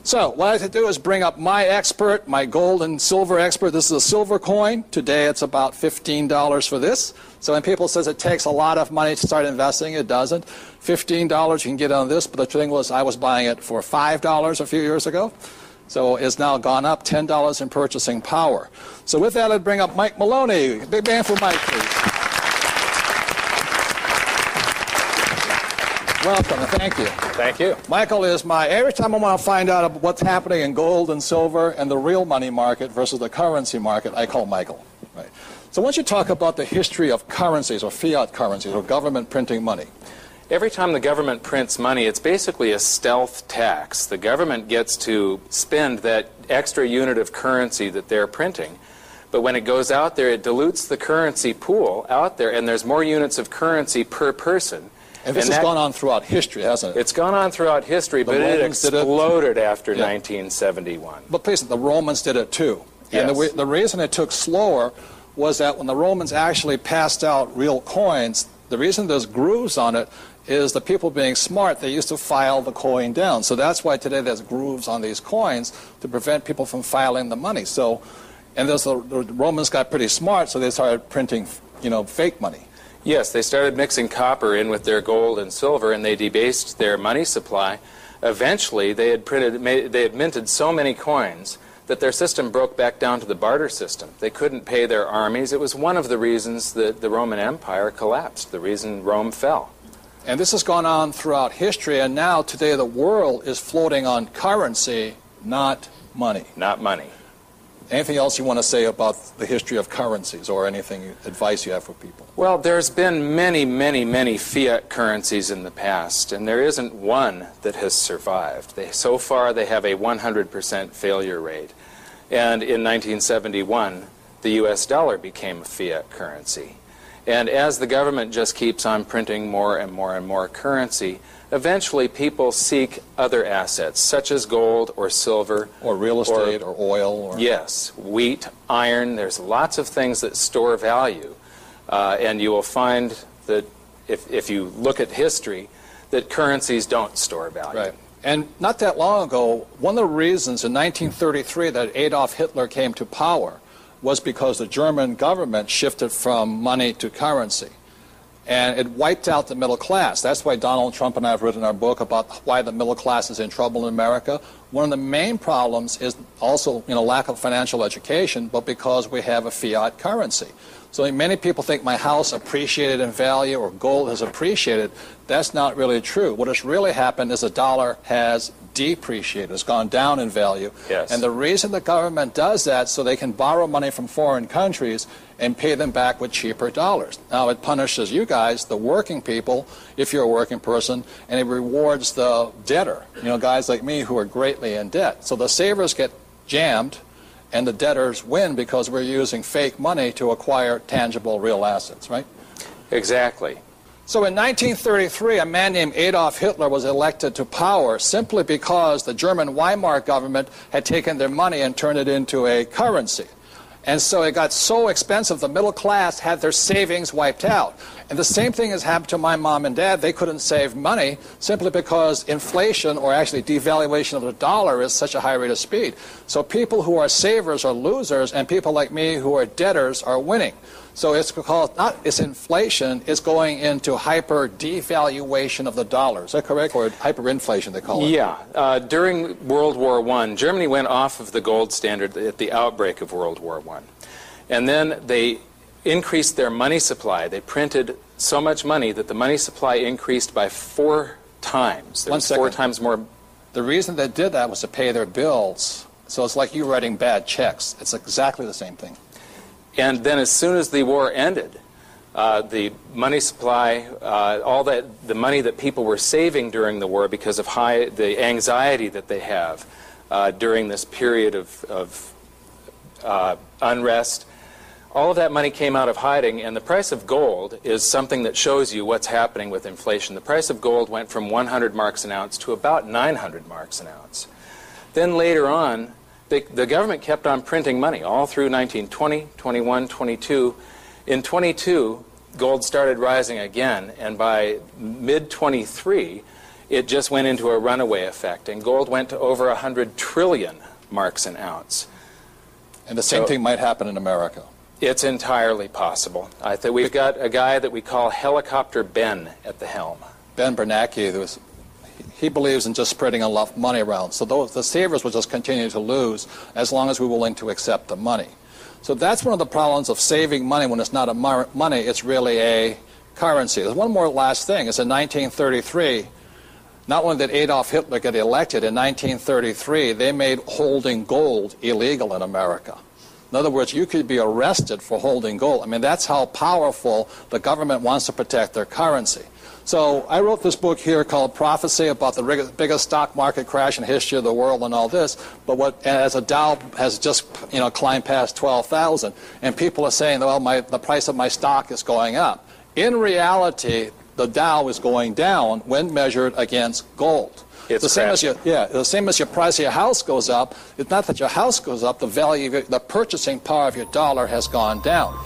So what I have to do is bring up my expert, my gold and silver expert. This is a silver coin. Today it's about $15 for this. So when people says it takes a lot of money to start investing, it doesn't. $15 you can get on this, but the thing was I was buying it for $5 a few years ago. So it's now gone up $10 in purchasing power. So with that, I'd bring up Mike Maloney. Big hand for Mike, please. Welcome, and thank you. Thank you. Michael is every time I want to find out what's happening in gold and silver and the real money market versus the currency market, I call Michael. Right. So why don't you talk about the history of currencies or fiat currencies or government printing money? Every time the government prints money, it's basically a stealth tax. The government gets to spend that extra unit of currency that they're printing. But when it goes out there, it dilutes the currency pool out there, and there's more units of currency per person. And this has gone on throughout history, hasn't it? It's gone on throughout history, but it exploded after 1971. But please, the Romans did it too. Yes. And the reason it took slower was that when the Romans actually passed out real coins, the reason there's grooves on it is the people being smart, they used to file the coin down. So that's why today there's grooves on these coins to prevent people from filing the money. So, and the Romans got pretty smart, so they started printing, fake money. Yes, they started mixing copper in with their gold and silver, and they debased their money supply. Eventually, they had minted so many coins that their system broke back down to the barter system. They couldn't pay their armies. It was one of the reasons that the Roman Empire collapsed, the reason Rome fell. And this has gone on throughout history, and now today the world is floating on currency, not money. Not money. Anything else you want to say about the history of currencies or advice you have for people? Well, there's been many, many, many fiat currencies in the past, and there isn't one that has survived. So far, they have a 100% failure rate. And in 1971, the U.S. dollar became a fiat currency. And as the government just keeps on printing more and more and more currency, eventually people seek other assets, such as gold or silver. Or real estate or oil. Yes, wheat, iron. There's lots of things that store value. And you will find that if you look at history, that currencies don't store value. Right. And not that long ago, one of the reasons in 1933 that Adolf Hitler came to power was because the German government shifted from money to currency. And it wiped out the middle class. That's why Donald Trump and I have written our book about why the middle class is in trouble in America. One of the main problems is also lack of financial education, but because we have a fiat currency. So many people think my house appreciated in value or gold has appreciated. That's not really true. What has really happened is the dollar has depreciated. It's gone down in value. Yes. And the reason the government does that so they can borrow money from foreign countries and pay them back with cheaper dollars. Now it punishes you guys, the working people, if you're a working person, and it rewards the debtor, guys like me who are greatly in debt. So the savers get jammed and the debtors win because we're using fake money to acquire tangible real assets, right? Exactly. So in 1933, a man named Adolf Hitler was elected to power simply because the German Weimar government had taken their money and turned it into a currency. And so it got so expensive, the middle class had their savings wiped out. And the same thing has happened to my mom and dad. They couldn't save money simply because inflation, or actually devaluation of the dollar, is such a high rate of speed. So people who are savers are losers, and people like me who are debtors are winning. So it's because it's inflation, it's going into hyper devaluation of the dollar. Is that correct? Or hyperinflation, they call it? Yeah. During World War I, Germany went off of the gold standard at the outbreak of World War I. And then they increased their money supply. They printed so much money that the money supply increased by 4 times. There was 4 times more. The reason they did that was to pay their bills. So it's like you writing bad checks. It's exactly the same thing. And then as soon as the war ended, the money supply, the money that people were saving during the war because of the anxiety that they have during this period of unrest, all of that money came out of hiding, and the price of gold is something that shows you what's happening with inflation. The price of gold went from 100 marks an ounce to about 900 marks an ounce. Then later on, the government kept on printing money all through 1920, 21, 22. In 22, gold started rising again, and by mid-23, it just went into a runaway effect, and gold went to over 100 trillion marks an ounce. And the same thing might happen in America. It's entirely possible. I think we've got a guy that we call Helicopter Ben at the helm. Ben Bernanke, he believes in just spreading enough money around. So the savers will just continue to lose as long as we're willing to accept the money. So that's one of the problems of saving money when it's not a money, it's really a currency. There's one more last thing. It's in 1933, not only did Adolf Hitler get elected, in 1933 they made holding gold illegal in America. In other words, you could be arrested for holding gold. I mean, that's how powerful the government wants to protect their currency. So I wrote this book here called Prophecy about the biggest stock market crash in the history of the world and all this. But as a Dow has just climbed past 12,000, and people are saying, well, the price of my stock is going up. In reality, the Dow is going down when measured against gold. It's the same as your price of your house goes up. It's not that your house goes up; the value, the purchasing power of your dollar has gone down.